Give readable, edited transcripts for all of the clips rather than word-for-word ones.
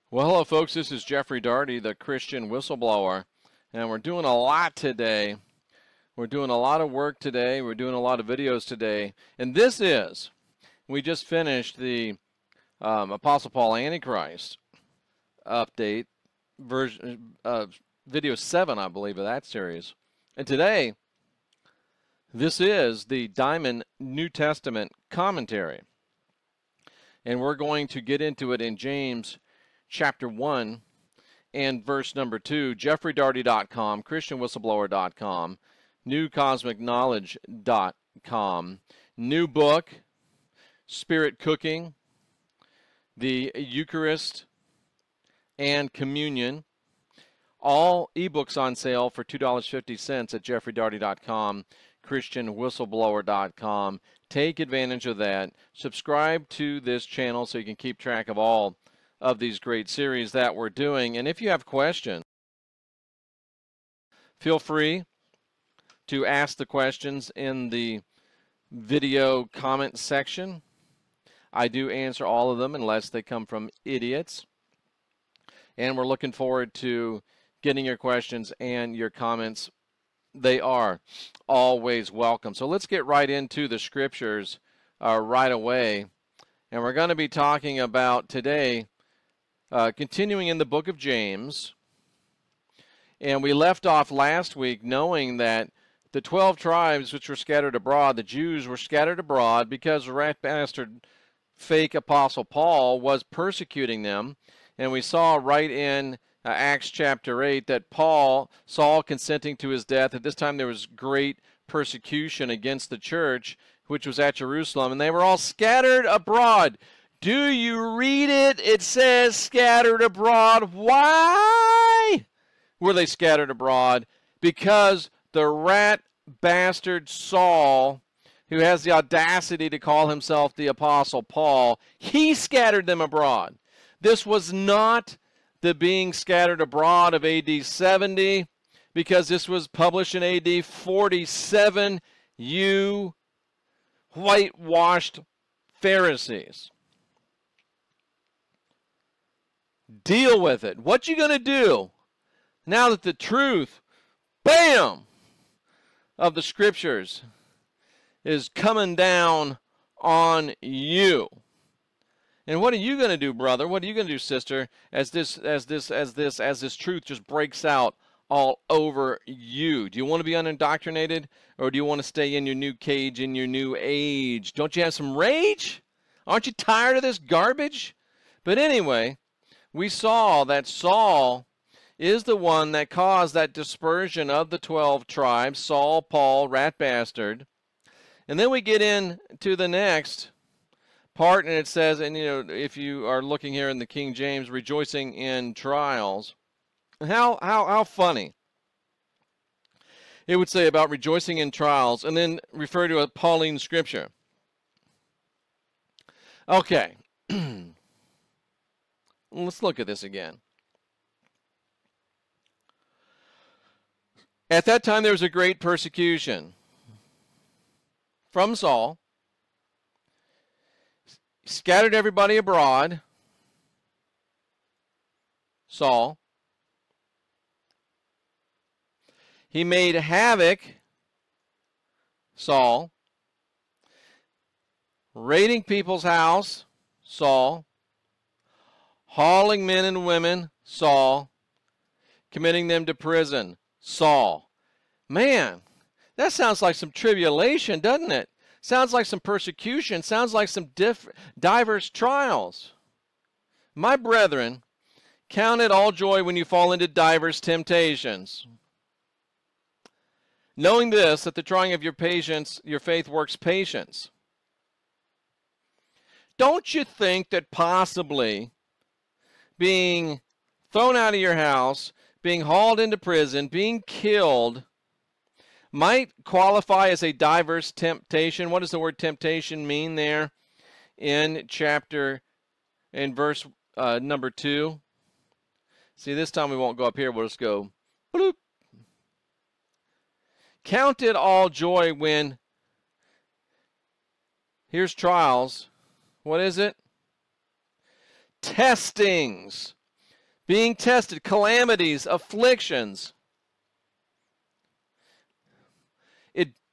Well, hello, folks. This is Jeffrey Daugherty, the Christian Whistleblower, and we're doing a lot today. We're doing a lot of work today. We're doing a lot of videos today, and we just finished the Apostle Paul Antichrist update version, video 7, I believe, of that series. And today, this is the Diamond New Testament commentary, and we're going to get into it in James chapter 1 and verse number 2, jeffreydaugherty.com, christianwhistleblower.com, newcosmicknowledge.com, new book, Spirit Cooking, the Eucharist, and Communion, all ebooks on sale for $2.50 at jeffreydaugherty.com, christianwhistleblower.com. Take advantage of that. Subscribe to this channel so you can keep track of all of these great series that we're doing. And if you have questions, feel free to ask the questions in the video comment section. I do answer all of them unless they come from idiots. And we're looking forward to getting your questions and your comments. They are always welcome. So let's get right into the scriptures right away. And we're going to be talking about today continuing in the book of James, and we left off last week knowing that the 12 tribes which were scattered abroad, the Jews were scattered abroad because the rat bastard fake Apostle Paul was persecuting them. And we saw right in Acts chapter 8 that Saul consenting to his death, at this time there was great persecution against the church, which was at Jerusalem, and they were all scattered abroad. Do you read it? It says scattered abroad. Why were they scattered abroad? Because the rat bastard Saul, who has the audacity to call himself the Apostle Paul, he scattered them abroad. This was not the being scattered abroad of AD 70, because this was published in AD 47. You whitewashed Pharisees. Deal with it. What you going to do now that the truth, bam, of the scriptures is coming down on you? And what are you going to do, brother? What are you going to do, sister, as this truth just breaks out all over you? Do you want to be unindoctrinated, or do you want to stay in your new cage, in your new age? Don't you have some rage? Aren't you tired of this garbage? But anyway, we saw that Saul is the one that caused that dispersion of the 12 tribes. Saul, Paul, rat bastard. And then we get into the next part, and it says, and if you are looking here in the King James, rejoicing in trials. How funny. It would say about rejoicing in trials, and then refer to a Pauline scripture. Okay. Let's look at this again. At that time there was a great persecution from Saul. Scattered everybody abroad. Saul. He made havoc. Saul. Raiding people's house. Saul. Hauling men and women, Saul. Committing them to prison, Saul. Man, that sounds like some tribulation, doesn't it? Sounds like some persecution. Sounds like some diverse trials. My brethren, count it all joy when you fall into diverse temptations, knowing this, that the trying of your faith works patience. Don't you think that possibly being thrown out of your house, being hauled into prison, being killed, might qualify as a diverse temptation? What does the word temptation mean there in verse number 2? See, this time we won't go up here. We'll just go bloop. Count it all joy when, here's trials. What is it? Testings being tested, calamities, afflictions.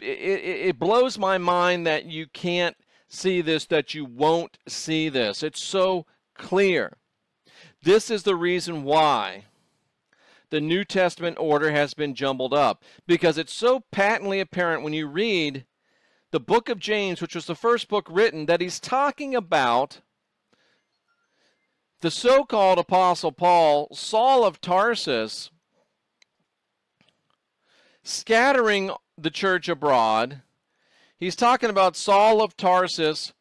It blows my mind that you can't see this, that you won't see this. It's so clear. This is the reason why the New Testament order has been jumbled up, because it's so patently apparent when you read the book of James, which was the first book written, that he's talking about the so-called Apostle Paul, Saul of Tarsus, scattering the church abroad. He's talking about Saul of Tarsus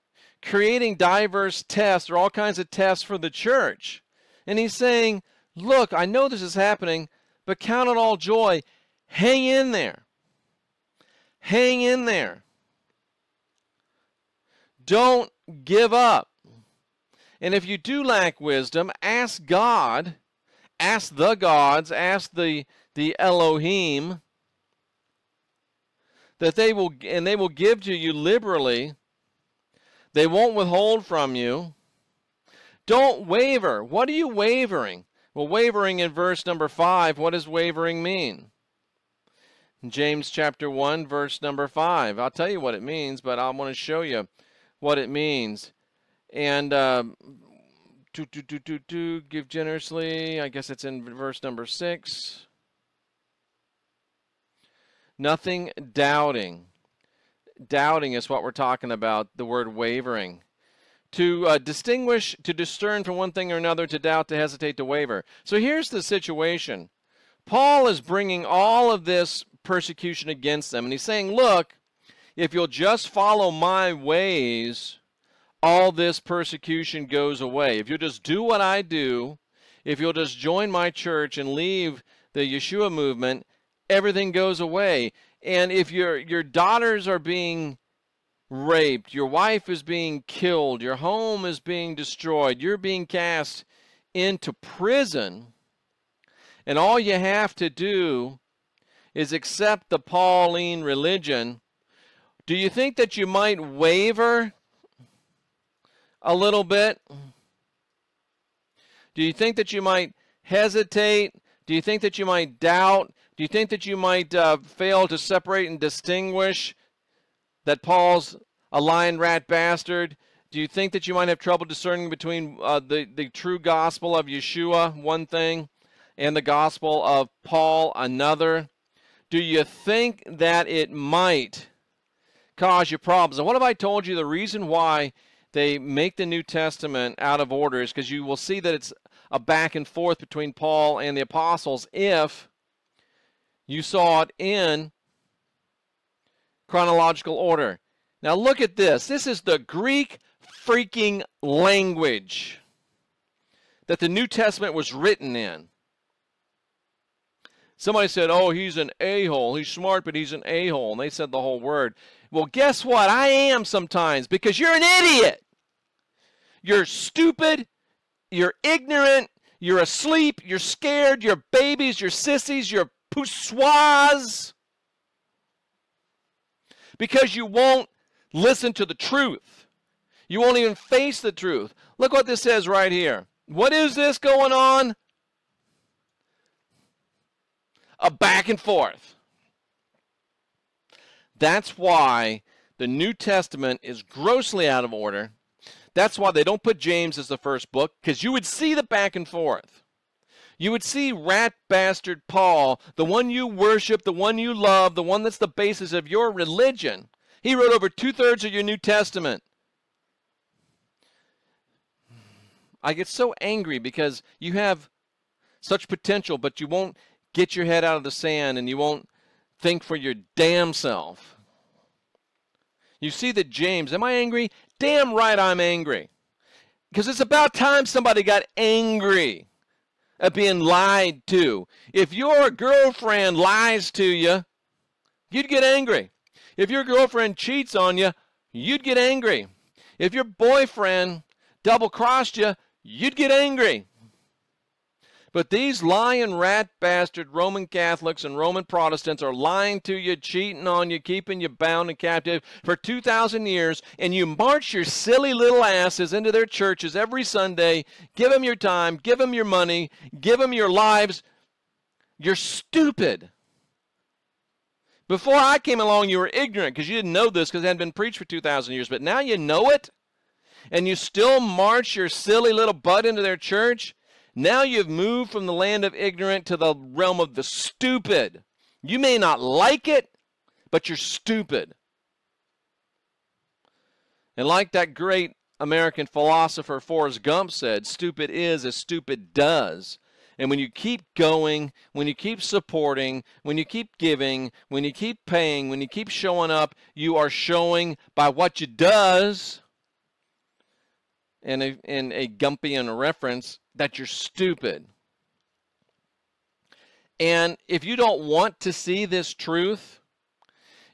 creating diverse tests, or all kinds of tests for the church. And he's saying, look, I know this is happening, but count it all joy. Hang in there. Hang in there. Don't give up. And if you do lack wisdom, ask God, ask the gods, ask the Elohim, that they will give to you liberally. They won't withhold from you. Don't waver. What are you wavering? Well, wavering in verse number 5, what does wavering mean? In James chapter 1, verse number 5. I'll tell you what it means, but I want to show you what it means. And give generously. I guess it's in verse number 6. Nothing doubting. Doubting is what we're talking about, the word wavering. To distinguish, to discern from one thing or another, to doubt, to hesitate, to waver. So here's the situation. Paul is bringing all of this persecution against them. And he's saying, look, if you'll just follow my ways, all this persecution goes away. If you'll just do what I do, if you'll just join my church and leave the Yeshua movement, everything goes away. And if your daughters are being raped, your wife is being killed, your home is being destroyed, you're being cast into prison, and all you have to do is accept the Pauline religion, do you think that you might waver a little bit? Do you think that you might hesitate? Do you think that you might doubt? Do you think that you might fail to separate and distinguish that Paul's a lion rat bastard? Do you think that you might have trouble discerning between the true gospel of Yeshua, one thing, and the gospel of Paul, another? Do you think that it might cause you problems? And what have I told you? The reason why they make the New Testament out of order is because you will see that it's a back and forth between Paul and the apostles if you saw it in chronological order. Now look at this. This is the Greek freaking language that the New Testament was written in. Somebody said, oh, he's an a-hole. He's smart, but he's an a-hole. And they said the whole word. Well, guess what? I am sometimes, because you're an idiot. You're stupid. You're ignorant. You're asleep. You're scared. You're babies. You're sissies. You're poussoirs. Because you won't listen to the truth. You won't even face the truth. Look what this says right here. What is this going on? A back and forth. That's why the New Testament is grossly out of order. That's why they don't put James as the first book, because you would see the back and forth. You would see rat bastard Paul, the one you worship, the one you love, the one that's the basis of your religion. He wrote over 2/3 of your New Testament. I get so angry because you have such potential, but you won't get your head out of the sand and you won't think for your damn self. You see that James, am I angry? Damn right I'm angry. Because it's about time somebody got angry at being lied to. If your girlfriend lies to you, you'd get angry. If your girlfriend cheats on you, you'd get angry. If your boyfriend double-crossed you, you'd get angry. But these lying rat bastard Roman Catholics and Roman Protestants are lying to you, cheating on you, keeping you bound and captive for 2,000 years, and you march your silly little asses into their churches every Sunday, give them your time, give them your money, give them your lives. You're stupid. Before I came along, you were ignorant because you didn't know this because it hadn't been preached for 2,000 years, but now you know it, and you still march your silly little butt into their church. Now you've moved from the land of ignorant to the realm of the stupid. You may not like it, but you're stupid. And like that great American philosopher Forrest Gump said, stupid is as stupid does. And when you keep going, when you keep supporting, when you keep giving, when you keep paying, when you keep showing up, you are showing by what you does, in a Gumpian reference, that you're stupid. And if you don't want to see this truth,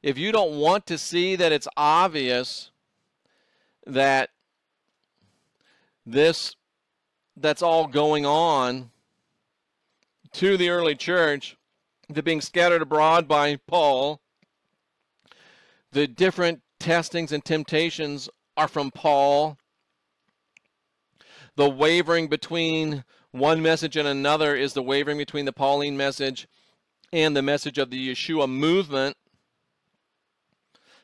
if you don't want to see that it's obvious that that's all going on to the early church, the being scattered abroad by Paul, the different testings and temptations are from Paul, the wavering between one message and another is the wavering between the Pauline message and the message of the Yeshua movement,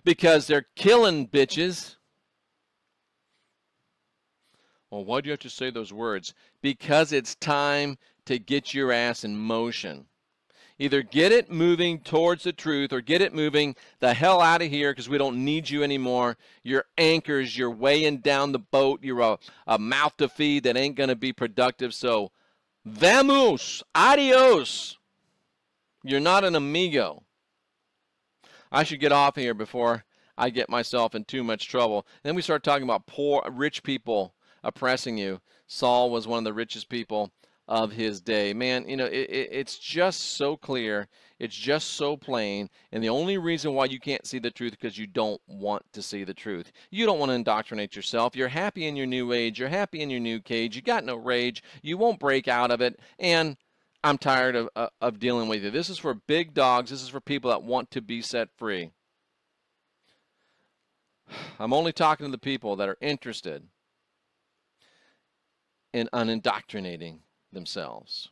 because they're killing bitches. Well, why do you have to say those words? Because it's time to get your ass in motion. Either get it moving towards the truth or get it moving the hell out of here because we don't need you anymore. You're anchors. You're weighing down the boat. You're a mouth to feed that ain't going to be productive. So, vamos, adios. You're not an amigo. I should get off here before I get myself in too much trouble. Then we start talking about poor, rich people oppressing you. Saul was one of the richest people of his day. Man, you know, it's just so clear. It's just so plain. And the only reason why you can't see the truth is because you don't want to see the truth. You don't want to indoctrinate yourself. You're happy in your new age. You're happy in your new cage. You got no rage. You won't break out of it. And I'm tired of dealing with you. This is for big dogs. This is for people that want to be set free. I'm only talking to the people that are interested in unindoctrinating themselves.